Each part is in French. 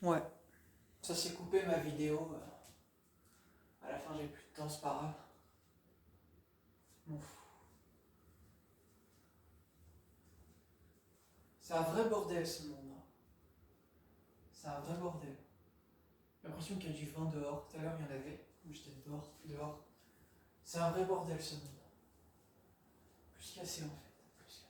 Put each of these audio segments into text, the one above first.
Ouais, ça s'est coupé ma vidéo. À la fin, j'ai plus de temps, c'est pas grave. Ouf. C'est un vrai bordel ce monde. C'est un vrai bordel. J'ai l'impression qu'il y a du vent dehors. Tout à l'heure, il y en avait. J'étais dehors. C'est un vrai bordel ce monde. Plus cassé en fait. Plus cassé.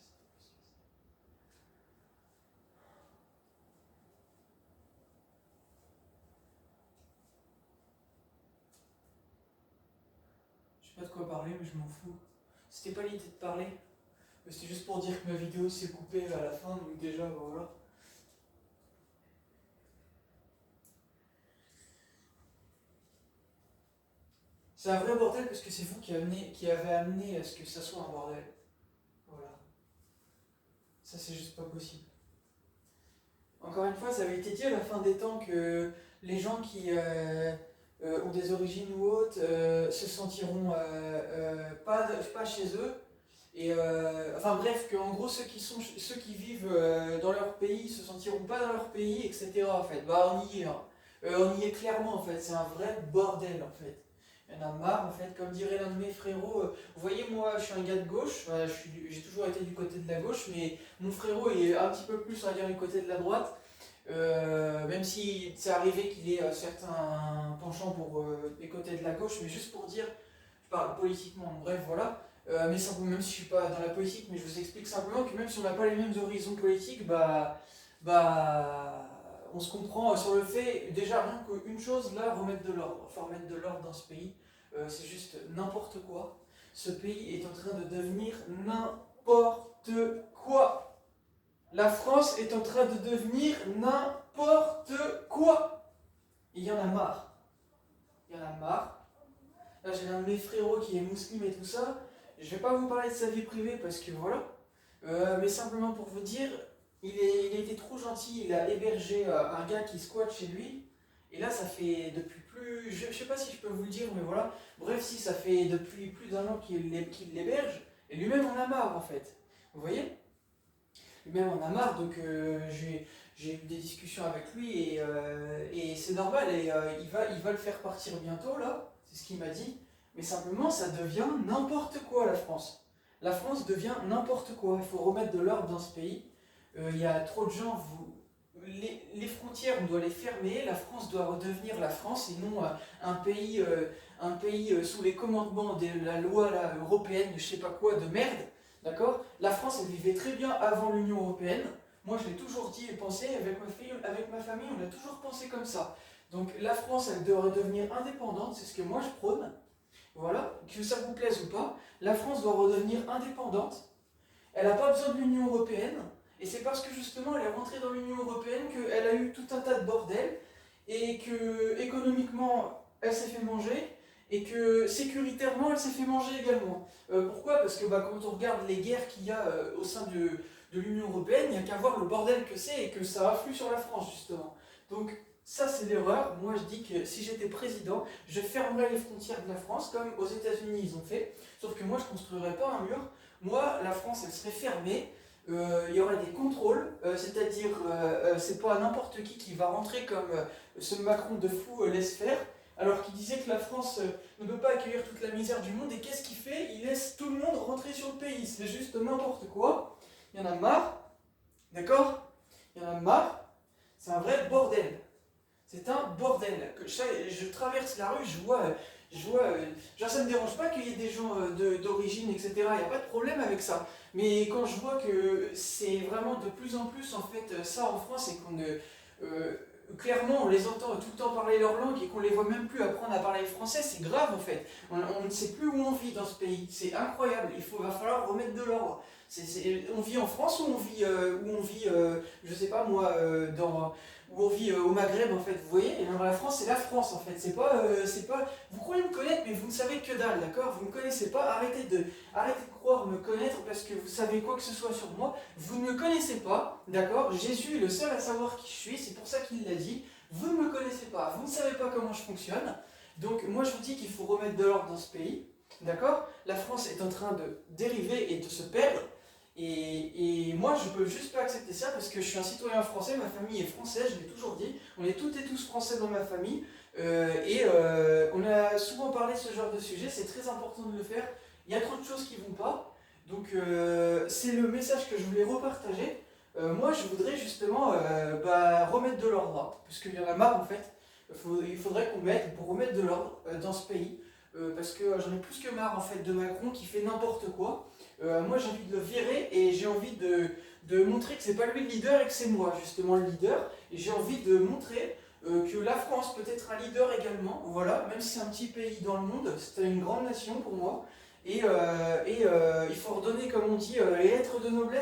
Je sais pas de quoi parler, mais je m'en fous. C'était pas l'idée de parler. Mais c'était juste pour dire que ma vidéo s'est coupée à la fin, donc déjà, voilà. C'est un vrai bordel parce que c'est vous qui avez amené à ce que ça soit un bordel. Voilà. Ça, c'est juste pas possible. Encore une fois, ça avait été dit à la fin des temps que les gens qui ont des origines ou autres se sentiront pas chez eux. Et enfin bref, qu'en gros ceux qui vivent dans leur pays se sentiront pas dans leur pays, etc. En fait, bah on y est, hein. On y est clairement en fait. C'est un vrai bordel en fait. Il y en a marre en fait, comme dirait l'un de mes frérots. Vous voyez, moi je suis un gars de gauche, j'ai toujours été du côté de la gauche, mais mon frérot est un petit peu plus, on va dire, du côté de la droite. Même si c'est arrivé qu'il ait certains penchants pour les côtés de la gauche, mais juste pour dire, je parle politiquement, bref, voilà. Mais simplement, même si je suis pas dans la politique, mais je vous explique simplement que même si on n'a pas les mêmes horizons politiques, bah, on se comprend sur le fait, déjà rien qu'une chose, là, remettre de l'ordre. Enfin, remettre de l'ordre dans ce pays, c'est juste n'importe quoi. Ce pays est en train de devenir n'importe quoi. La France est en train de devenir n'importe quoi. Il y en a marre. Il y en a marre. Là, j'ai l'un de mes frérots qui est musulman et tout ça. Je vais pas vous parler de sa vie privée parce que voilà. Mais simplement pour vous dire, il a été trop gentil. Il a hébergé un gars qui squatte chez lui. Et là, ça fait depuis plus. Je sais pas si je peux vous le dire, mais voilà. Bref, si, ça fait depuis plus d'un an qu'il l'héberge. Et lui-même en a marre en fait. Vous voyez? Lui-même en a marre, donc j'ai eu des discussions avec lui et c'est normal. Et il va le faire partir bientôt, là, c'est ce qu'il m'a dit. Mais simplement, ça devient n'importe quoi, la France. La France devient n'importe quoi. Il faut remettre de l'ordre dans ce pays. Il y a trop de gens, les frontières, on doit les fermer. La France doit redevenir la France et non un pays sous les commandements de la loi là, européenne, je sais pas quoi, de merde. D'accord? La France, elle vivait très bien avant l'Union Européenne. Moi, je l'ai toujours dit et pensé, avec ma famille, on a toujours pensé comme ça. Donc la France, elle doit redevenir indépendante, c'est ce que moi je prône. Voilà, que ça vous plaise ou pas, la France doit redevenir indépendante. Elle n'a pas besoin de l'Union Européenne. Et c'est parce que justement, elle est rentrée dans l'Union Européenne qu'elle a eu tout un tas de bordel et que économiquement, elle s'est fait manger et que sécuritairement, elle s'est fait manger également. Pourquoi? Parce que quand on regarde les guerres qu'il y a au sein de l'Union Européenne, il n'y a qu'à voir le bordel que c'est et que ça afflue sur la France, justement. Donc, ça, c'est l'erreur. Moi, je dis que si j'étais président, je fermerais les frontières de la France, comme aux États-Unis ils ont fait. Sauf que moi, je ne construirais pas un mur. Moi, la France, elle serait fermée. Il y aurait des contrôles, c'est-à-dire c'est pas n'importe qui va rentrer comme ce Macron de fou laisse faire, alors qu'il disait que la France ne peut pas accueillir toute la misère du monde, et qu'est-ce qu'il fait? Il laisse tout le monde rentrer sur le pays, c'est juste n'importe quoi. Il y en a marre, d'accord? Il y en a marre, c'est un vrai bordel. C'est un bordel. Je traverse la rue, genre ça ne me dérange pas qu'il y ait des gens d'origine, etc. Il n'y a pas de problème avec ça. Mais quand je vois que c'est vraiment de plus en plus en fait ça en France et clairement on les entend tout le temps parler leur langue et qu'on les voit même plus apprendre à parler français, c'est grave en fait. On ne sait plus où on vit dans ce pays. C'est incroyable. Va falloir remettre de l'ordre. On vit en France ou on vit je sais pas moi, où on vit au Maghreb en fait, vous voyez. Et alors la France, c'est la France en fait, c'est pas, vous croyez me connaître mais vous ne savez que dalle, d'accord? Vous ne me connaissez pas, arrêtez de croire me connaître parce que vous savez quoi que ce soit sur moi, vous ne me connaissez pas, d'accord? Jésus est le seul à savoir qui je suis, c'est pour ça qu'il l'a dit, vous ne me connaissez pas, vous ne savez pas comment je fonctionne, donc moi je vous dis qu'il faut remettre de l'ordre dans ce pays, d'accord? La France est en train de dériver et de se perdre, Et moi, je peux juste pas accepter ça parce que je suis un citoyen français, ma famille est française, je l'ai toujours dit. On est toutes et tous français dans ma famille. On a souvent parlé de ce genre de sujet, c'est très important de le faire. Il y a trop de choses qui vont pas. Donc, c'est le message que je voulais repartager. Moi, je voudrais justement remettre de l'ordre, parce qu'il y en a marre en fait. Il faudrait qu'on mette, pour remettre de l'ordre dans ce pays, parce que j'en ai plus que marre en fait de Macron qui fait n'importe quoi. Moi j'ai envie de le virer et j'ai envie de montrer que c'est pas lui le leader et que c'est moi justement le leader. Et j'ai envie de montrer que la France peut être un leader également, voilà, même si c'est un petit pays dans le monde, c'est une grande nation pour moi. Il faut redonner, comme on dit, les lettres de noblesse